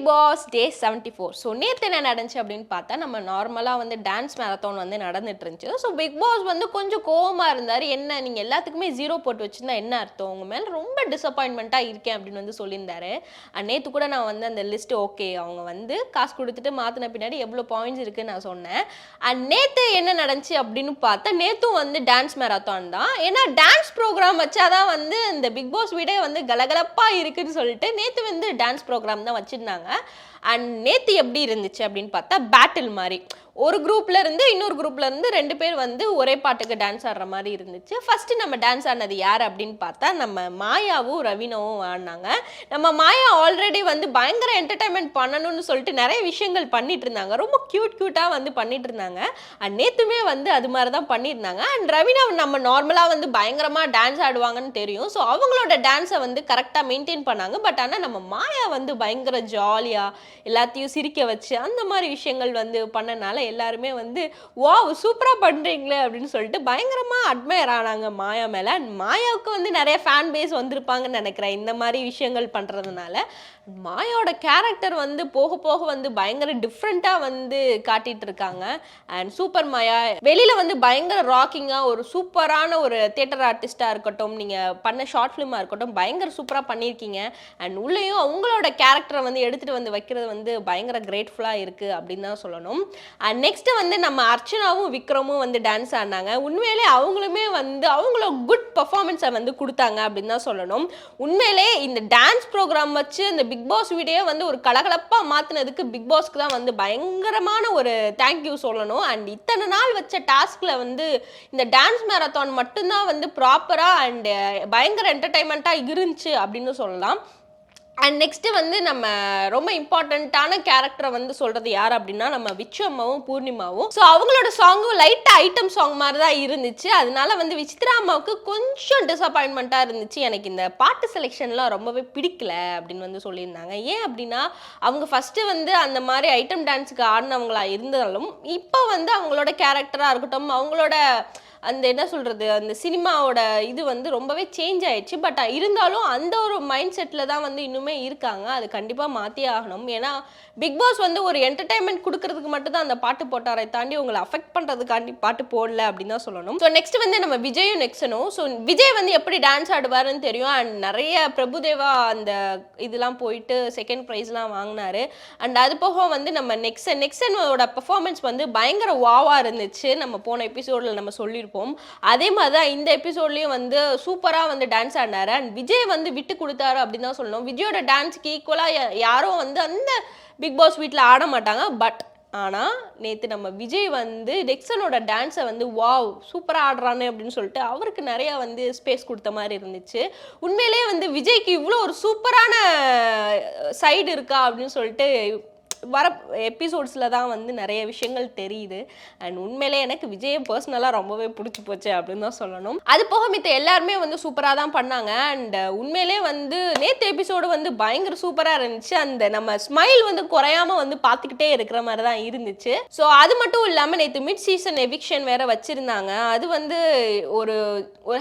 Pass டே 74. So நேற்று என்ன நடந்துச்சு அப்படின்னு பார்த்தா நம்ம நார்மலாக வந்து டான்ஸ் மேரத்தான் வந்து நடந்துட்டு இருந்துச்சு. ஸோ பிக் பாஸ் வந்து கொஞ்சம் கோவமாக இருந்தார். என்ன நீங்கள் எல்லாத்துக்குமே 0 போட்டு வச்சுருந்தா என்ன அர்த்தம், உங்கள் மேலே ரொம்ப டிசப்பாயின்மெண்ட்டாக இருக்கேன் அப்படின்னு வந்து சொல்லியிருந்தாரு. நேற்று கூட நான் வந்து அந்த லிஸ்ட்டு ஓகே அவங்க வந்து காசு கொடுத்துட்டு மாற்றின பின்னாடி எவ்வளோ பாயிண்ட்ஸ் இருக்குன்னு நான் சொன்னேன். நேற்று என்ன நடந்துச்சு அப்படின்னு பார்த்தா நேற்றும் வந்து டான்ஸ் மேரத்தான் தான். ஏன்னா டான்ஸ் ப்ரோக்ராம் வச்சாதான் வந்து இந்த பிக் பாஸ் வீடே வந்து கலகலப்பாக இருக்குன்னு சொல்லிட்டு நேற்று வந்து டான்ஸ் ப்ரோக்ராம் தான் வச்சுருந்தாங்க. அண்ட் நேற்று எப்படி இருந்துச்சு அப்படின்னு பார்த்தா பேட்டில் மாதிரி ஒரு குரூப்ல இருந்து இன்னொரு குரூப்ல இருந்து 2 பேர் வந்து ஒரே பாட்டுக்கு டான்ஸ் ஆடுற மாதிரி இருந்துச்சு. ஃபர்ஸ்ட் நம்ம டான்ஸ் ஆடினது யார் அப்படின்னு பார்த்தா நம்ம மாயாவும் ரவீனாவும் ஆடினாங்க. நம்ம மாயா ஆல்ரெடி வந்து பயங்கர என்டர்டைன்மெண்ட் பண்ணணும்னு சொல்லிட்டு நிறைய விஷயங்கள் பண்ணிட்டு இருந்தாங்க. ரொம்ப கியூட்டாக வந்து பண்ணிட்டு இருந்தாங்க. அண்ட் நேற்றுமே வந்து அது மாதிரி தான் பண்ணியிருந்தாங்க. அண்ட் ரவீனா நம்ம நார்மலாக வந்து பயங்கரமாக டான்ஸ் ஆடுவாங்கன்னு தெரியும். ஸோ அவங்களோட டான்ஸை வந்து கரெக்டாக மெயின்டைன் பண்ணாங்க. பட் ஆனால் நம்ம மாயா வந்து பயங்கர ஜாலியாக எல்லாத்தையும் சிரிக்க வச்சு அந்த மாதிரி விஷயங்கள் வந்து பண்ணனால எல்லாருமே வந்து வாவ் சூப்பரா பண்றீங்களே அப்படின்னு சொல்லிட்டு பயங்கரமா அட்மையர் ஆனாங்க மாயா மேல. மாயாவுக்கு வந்து நிறைய ஃபேன் பேஸ் வந்திருப்பாங்கன்னு நினைக்கிறேன் இந்த மாதிரி விஷயங்கள் பண்றதுனால. மாயாவோட கேரக்டர் வந்து போக போக வந்து பயங்கர டிஃப்ரெண்டா வந்து காட்டிட்டு இருக்காங்க. அண்ட் சூப்பர் மாயா வெளியில வந்து பயங்கர ராக்கிங்கா ஒரு சூப்பரான ஒரு தியேட்டர் ஆர்டிஸ்டா இருக்கட்டும், நீங்க பண்ண ஷார்ட் ஃபிலிமா இருக்கட்டும், பயங்கர சூப்பரா பண்ணியிருக்கீங்க. அண்ட் உள்ளேயும் அவங்களோட கேரக்டரை வந்து எடுத்துட்டு வந்து வைக்கிறது வந்து பயங்கர கிரேட்ஃபுல்லா இருக்கு அப்படின்னு தான் சொல்லணும். அண்ட் நெக்ஸ்ட் வந்து நம்ம அர்ச்சனாவும் விக்ரமும் வந்து டான்ஸ் ஆடினாங்க. உண்மையிலே அவங்களுமே வந்து அவங்களோட குட் பர்ஃபார்மன்ஸை வந்து கொடுத்தாங்க அப்படின்னு தான் சொல்லணும். உண்மையிலே இந்த டான்ஸ் ப்ரோக்ராம் வச்சு இந்த பிக் பாஸ் வீடியோ வந்து ஒரு கலகலப்பா மாத்தினதுக்கு பிக் பாஸ்க்கு தான் வந்து பயங்கரமான ஒரு தேங்க்யூ சொல்லணும். அண்ட் இத்தனை நாள் வச்ச டாஸ்க்ல வந்து இந்த டான்ஸ் மேரத்தான் மட்டும்தான் வந்து ப்ராப்பரா அண்ட் பயங்கர என்டர்டைன்மெண்ட்டா இருந்துச்சு அப்படின்னு சொல்லலாம். அண்ட் நெக்ஸ்ட்டு வந்து நம்ம ரொம்ப இம்பார்ட்டண்ட்டான கேரக்டரை வந்து சொல்கிறது யார் அப்படின்னா நம்ம விச்சு அம்மாவும் பூர்ணிமாவும். ஸோ அவங்களோட சாங்கும் லைட்டாக ஐட்டம் சாங் மாதிரி தான் இருந்துச்சு. அதனால வந்து விசித்ரா அம்மாவுக்கு கொஞ்சம் டிசப்பாயின்மெண்ட்டாக இருந்துச்சு. எனக்கு இந்த பாட்டு செலெக்ஷன்லாம் ரொம்பவே பிடிக்கல அப்படின்னு வந்து சொல்லியிருந்தாங்க. ஏன் அப்படின்னா அவங்க ஃபஸ்ட்டு வந்து அந்த மாதிரி ஐட்டம் டான்ஸுக்கு ஆடினவங்களா இருந்தாலும் இப்போ வந்து அவங்களோட கேரக்டராக இருக்கட்டும், அவங்களோட அந்த என்ன சொல்கிறது அந்த சினிமாவோட இது வந்து ரொம்பவே சேஞ்ச் ஆயிடுச்சு. பட் இருந்தாலும் அந்த ஒரு மைண்ட் செட்டில் தான் வந்து இன்னுமே இருக்காங்க. அது கண்டிப்பாக மாற்றியே ஆகணும். ஏன்னா பிக் பாஸ் வந்து ஒரு என்டர்டைன்மெண்ட் கொடுக்கறதுக்கு மட்டும் தான் அந்த பாட்டு போட்டாரை தாண்டி உங்களை அஃபெக்ட் பண்ணுறதுக்காண்டி பாட்டு போடல அப்படின்னு தான் சொல்லணும். ஸோ நெக்ஸ்ட் வந்து நம்ம விஜயும் நெக்ஸனும். ஸோ விஜய் வந்து எப்படி டான்ஸ் ஆடுவாருன்னு தெரியும். அண்ட் நிறைய பிரபுதேவா அந்த இதெல்லாம் போயிட்டு செகண்ட் ப்ரைஸ்லாம் வாங்கினாரு. அண்ட் அது போக வந்து நம்ம நெக்ஸனோட பெர்ஃபார்மன்ஸ் வந்து பயங்கர வாவாக இருந்துச்சு. நம்ம போன எபிசோடில் நம்ம சொல்லியிருப்போம். அதே மாதிரி தான் இந்த எபிசோட்லயும் வந்து சூப்பரா வந்து டான்ஸ் ஆடினாரு. அண்ட் விஜய் வந்து விட்டு கொடுத்தாரு அப்படின்னு தான் சொல்லணும். விஜயோட டான்ஸ்க்கு ஈக்குவலா யாரும் வந்து அந்த பிக் பாஸ் வீட்டில் ஆட மாட்டாங்க. பட் ஆனால் நேற்று நம்ம விஜய் வந்து நெக்ஸனோட டான்ஸை வந்து வாவ் சூப்பராக ஆடுறானே அப்படின்னு சொல்லிட்டு அவருக்கு நிறையா வந்து ஸ்பேஸ் கொடுத்த மாதிரி இருந்துச்சு. உண்மையிலே வந்து விஜய்க்கு இவ்வளோ ஒரு சூப்பரான சைடு இருக்கா அப்படின்னு சொல்லிட்டு வர எபிசோட்ஸில் தான் வந்து நிறைய விஷயங்கள் தெரியுது. அண்ட் உண்மையிலே எனக்கு விஜயை பர்சனலாக ரொம்பவே பிடிச்சி போச்சு அப்படின்னு தான் சொல்லணும். அது போக மித்த எல்லாருமே வந்து சூப்பராக தான் பண்ணாங்க. அண்ட் உண்மையிலே வந்து நேற்று எபிசோடு வந்து பயங்கர சூப்பராக இருந்துச்சு. அந்த நம்ம ஸ்மைல் வந்து குறையாமல் வந்து பார்த்துக்கிட்டே இருக்கிற மாதிரி தான் இருந்துச்சு. ஸோ அது மட்டும் இல்லாமல் நேற்று மிட் சீசன் எவிக்ஷன் வேற வச்சுருந்தாங்க. அது வந்து ஒரு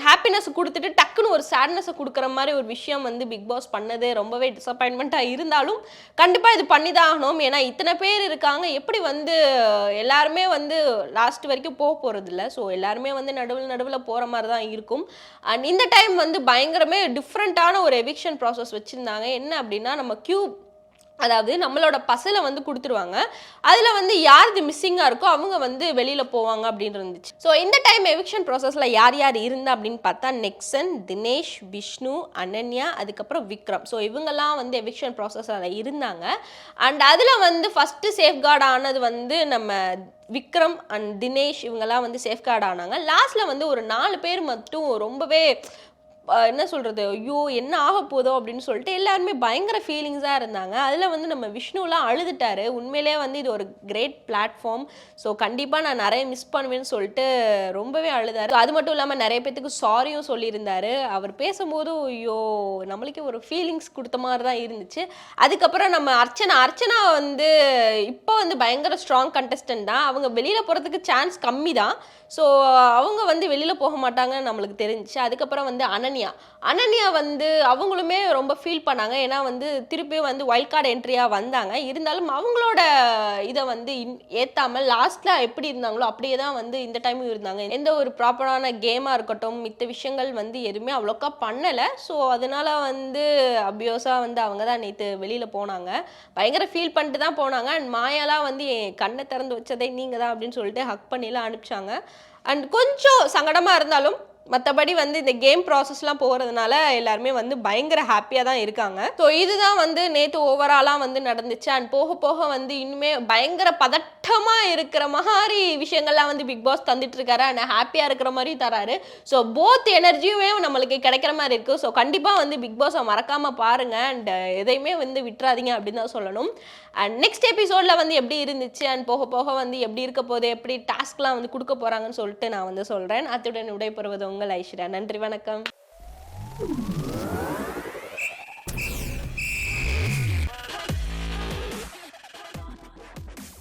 ஹாப்பினஸ் கொடுத்துட்டு டக்குன்னு ஒரு சேட்னஸை கொடுக்குற மாதிரி ஒரு விஷயம் வந்து பிக் பாஸ் பண்ணது ரொம்பவே டிசப்பாயின்மெண்ட்டாக இருந்தாலும் கண்டிப்பாக இது பண்ணி தான் ஆகணும். ஏன்னா இத்தனை பேர் இருக்காங்க, எப்படி வந்து எல்லாருமே வந்து லாஸ்ட் வரைக்கும் போக போகிறது இல்லை. ஸோ எல்லாருமே வந்து நடுவில் போகிற மாதிரி தான் இருக்கும். அண்ட் இந்த டைம் வந்து பயங்கரமே டிஃப்ரெண்ட்டான ஒரு எவிக்ஷன் ப்ராசஸ் வச்சுருந்தாங்க. என்ன அப்படின்னா நம்ம அதாவது நம்மளோட பசலை வந்து கொடுத்துருவாங்க. அதில் வந்து யார் இது மிஸ்ஸிங்காக இருக்கோ அவங்க வந்து வெளியில் போவாங்க அப்படின்னு இருந்துச்சு. ஸோ இந்த டைம் எவிக்ஷன் ப்ராசஸில் யார் இருந்தா அப்படின்னு பார்த்தா நெக்ஸன், தினேஷ், விஷ்ணு, அனன்யா, அதுக்கப்புறம் விக்ரம். ஸோ இவங்கெல்லாம் வந்து எவிக்ஷன் ப்ராசஸில் இருந்தாங்க. அண்ட் அதில் வந்து ஃபஸ்ட்டு சேஃப்கார்டு ஆனது வந்து நம்ம விக்ரம் அண்ட் தினேஷ் இவங்கெல்லாம் வந்து சேஃப்கார்டு ஆனாங்க. லாஸ்ட்டில் வந்து ஒரு 4 பேர் மட்டும் ரொம்பவே என்ன சொல்கிறது ஐயோ என்ன ஆக போதோ அப்படின்னு சொல்லிட்டு எல்லாருமே பயங்கர ஃபீலிங்ஸாக இருந்தாங்க. அதில் வந்து நம்ம விஷ்ணுலாம் அழுதுட்டாரு. உண்மையிலே வந்து இது ஒரு கிரேட் பிளாட்ஃபார்ம். ஸோ கண்டிப்பாக நான் நிறைய மிஸ் பண்ணுவேன்னு சொல்லிட்டு ரொம்பவே அழுதாரு. அது மட்டும் இல்லாமல் நிறைய பேத்துக்கு சாரியும் சொல்லியிருந்தாரு. அவர் பேசும்போது ஐயோ நம்மளுக்கே ஒரு ஃபீலிங்ஸ் கொடுத்த மாதிரி தான் இருந்துச்சு. அதுக்கப்புறம் நம்ம அர்ச்சனா வந்து இப்போ வந்து பயங்கர ஸ்ட்ராங் கண்டஸ்டன்ட் தான். அவங்க வெளியில் போகிறதுக்கு சான்ஸ் கம்மி தான். ஸோ அவங்க வந்து வெளியில் போக மாட்டாங்கன்னு நம்மளுக்கு தெரிஞ்சிச்சு. அதுக்கப்புறம் வந்து அனன்யா அனன்யா வந்து அவங்களுமே ரொம்ப ஃபீல் பண்ணாங்க. ஏன்னா வந்து திருப்பியும் வந்து வைல்ட் கார்டு என்ட்ரியா வந்தாங்க. இருந்தாலும் அவங்களோட இத வந்து ஏத்தாம லாஸ்ட்ல எப்படி இருந்தாங்களோ அப்படியே தான் வந்து இந்த டைமும் இருந்தாங்க. எந்த ஒரு ப்ராப்பரான கேமா இருக்கட்டும், மித்த விஷயங்கள் வந்து எதுவுமே அவ்வளோக்கா பண்ணல. ஸோ அதனால வந்து அபியோஸா வந்து அவங்க தான் நேத்து வெளியில போனாங்க. பயங்கர ஃபீல் பண்ணிட்டு தான் போனாங்க. அண்ட் மாயாலாம் வந்து என் கண்ண திறந்து வச்சதே நீங்க தான் அப்படின்னு சொல்லிட்டு ஹக் பண்ணிலாம் அனுப்பிச்சாங்க. அண்ட் கொஞ்சம் சங்கடமா இருந்தாலும் மற்றபடி வந்து இந்த கேம் ப்ராசஸ்லாம் போகிறதுனால எல்லாருமே வந்து பயங்கர ஹாப்பியாக தான் இருக்காங்க. ஸோ இதுதான் வந்து நேற்று ஓவராலாக வந்து நடந்துச்சு. அண்ட் போக போக வந்து இன்னுமே பயங்கர பதட்டமாக இருக்கிற மாதிரி விஷயங்கள்லாம் வந்து பிக் பாஸ் தந்துட்டு இருக்காரு. அண்ட் ஹாப்பியாக இருக்கிற மாதிரி தராரு. ஸோ போத் எனர்ஜியுமே நம்மளுக்கு கிடைக்கிற மாதிரி இருக்குது. ஸோ கண்டிப்பாக வந்து பிக் பாஸை மறக்காமல் பாருங்கள். அண்ட் எதையுமே வந்து விட்டுறாதீங்க அப்படின்னு தான் சொல்லணும். அண்ட் நெக்ஸ்ட் எபிசோடில் வந்து எப்படி இருந்துச்சு அண்ட் போக போக வந்து எப்படி இருக்க போகுது, எப்படி டாஸ்க்லாம் வந்து கொடுக்க போகிறாங்கன்னு சொல்லிட்டு நான் வந்து சொல்கிறேன். அத்துடன் விடைபெறுவது உங்கள் ஐஸ்வர்யா. நன்றி, வணக்கம்.